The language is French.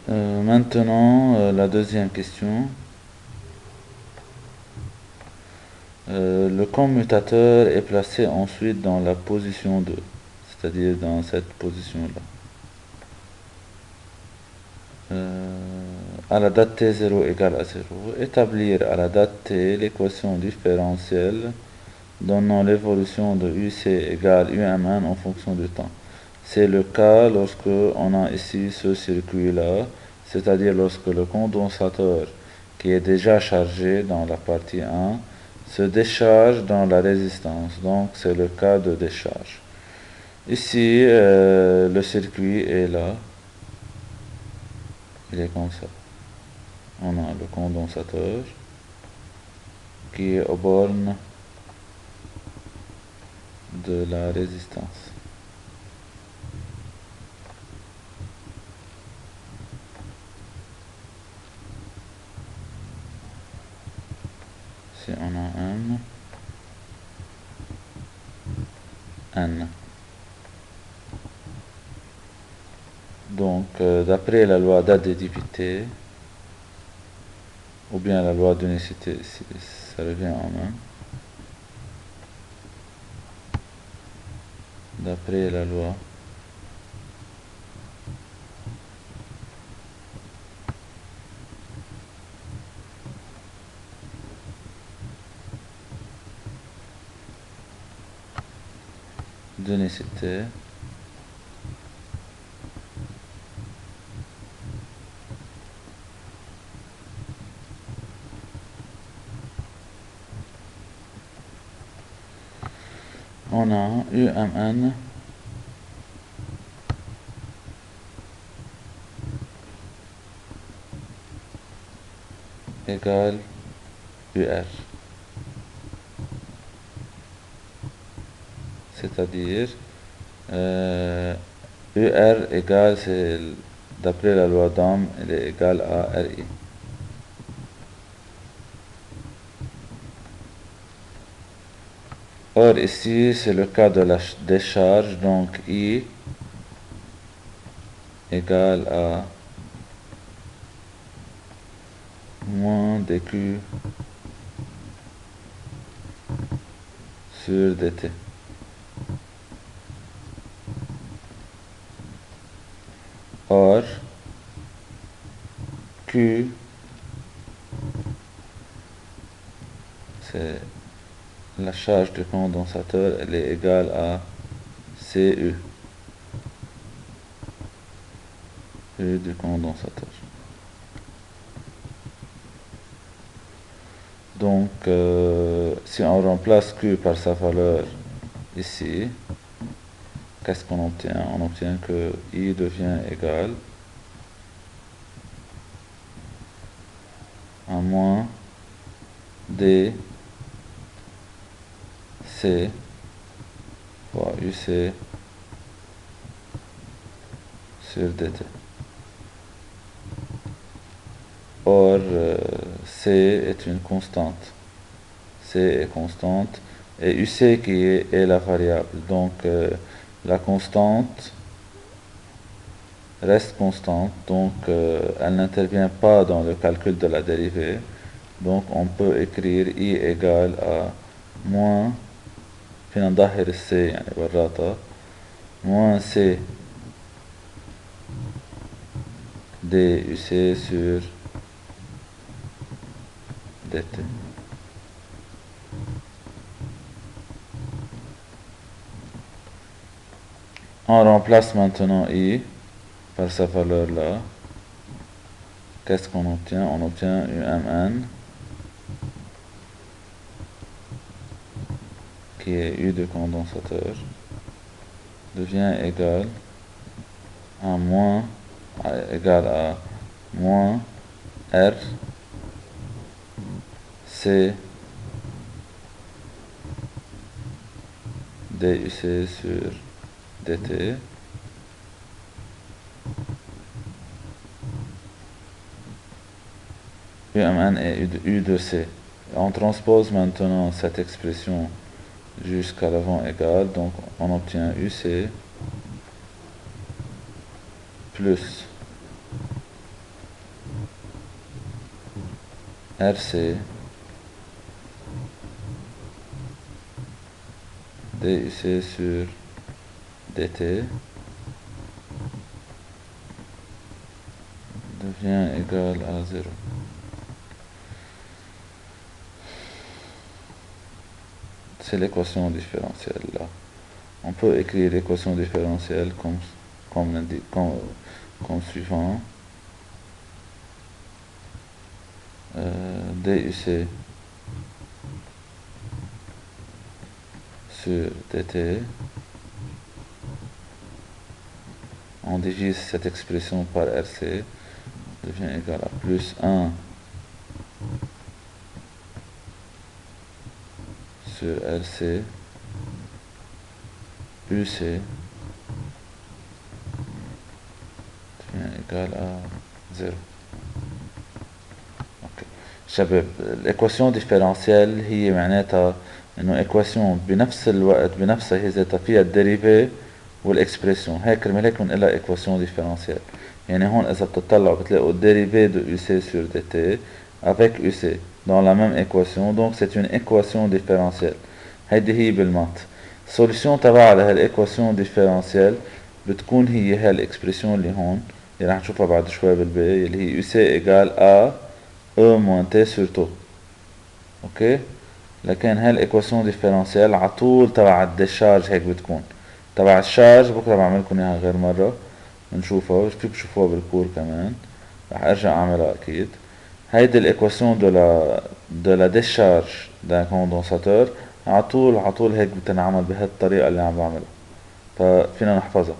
Maintenant, la deuxième question. Le commutateur est placé ensuite dans la position 2, c'est-à-dire dans cette position-là. À la date t0 égale à 0, établir à la date t l'équation différentielle donnant l'évolution de uc égale umn en fonction du temps. C'est le cas lorsque on a ici ce circuit-là, c'est-à-dire lorsque le condensateur qui est déjà chargé dans la partie 1 se décharge dans la résistance, donc c'est le cas de décharge. Ici, le circuit est là, il est comme ça. On a le condensateur qui est aux bornes de la résistance. Si on a N. Donc, d'après la loi d'additivité, ou bien la loi d'unicité, si ça revient en même. D'après la loi d'unicité, on a UMN égale UR. C'est-à-dire UR égale, c'est d'après la loi d'Ohm, elle est égale à RI. Or ici c'est le cas de la décharge, donc I égale à moins dQ sur dt. Or Q c'est la charge du condensateur, elle est égale à CU, U du condensateur. Donc, si on remplace Q par sa valeur ici, qu'est-ce qu'on obtient? On obtient que I devient égal à moins DC fois UC sur dt. Or, C est une constante. C est constante. Et UC qui est la variable. Donc, la constante reste constante. Donc, elle n'intervient pas dans le calcul de la dérivée. Donc, on peut écrire I égale à moins, فينا نظهر السي يعني براتها, moins C DUC sur dt. On remplace maintenant I par sa valeur là. Qu'est-ce qu'on obtient? On obtient UMN qui est U de condensateur devient égal à moins R C DUC sur dt. UMN est U de C. On transpose maintenant cette expression jusqu'à l'avant égal, donc on obtient UC plus RC DUC sur DT devient égal à 0. C'est l'équation différentielle là. On peut écrire l'équation différentielle comme suivant. DUC sur dt. On divise cette expression par RC, devient égal à plus 1 sur RC UC devient égal à 0. شباب الإيكواسيون ديفيرانسيال هي معناتها إنه إيكواسيون بنفس الوقت بنفسها هي ذاتها فيها الديريفي والإكسبريسيون، هيك كرمال هيك بنقلها إيكواسيون ديفيرانسيال. يعني هون إذا بتطلعوا بتلاقوا الديريفي دو UC sur dt avec UC dans la même équation, donc c'est une équation différentielle. هيدي هي بالمات. السوليسيون تبعها لهالإيكواسيون ديفيرانسيال بتكون هي هالإكسبريسيون اللي هون اللي رح نشوفها بعد شوي بالباقي اللي هي UC égale à E moins T sur tau. اوكي، لكن هالايكواسيون ديفيرانسيال عطول تبع الديشارج هيك بتكون. تبع الشارج بكره بعملكم اياها غير مره بنشوفها، فيكم تشوفوها بالكور كمان، رح ارجع اعملها اكيد. هيدي الايكواسيون دو لا ديشارج دان كوندنساتور عطول هيك بتنعمل بهالطريقه اللي عم بعملها، ففينا نحفظها.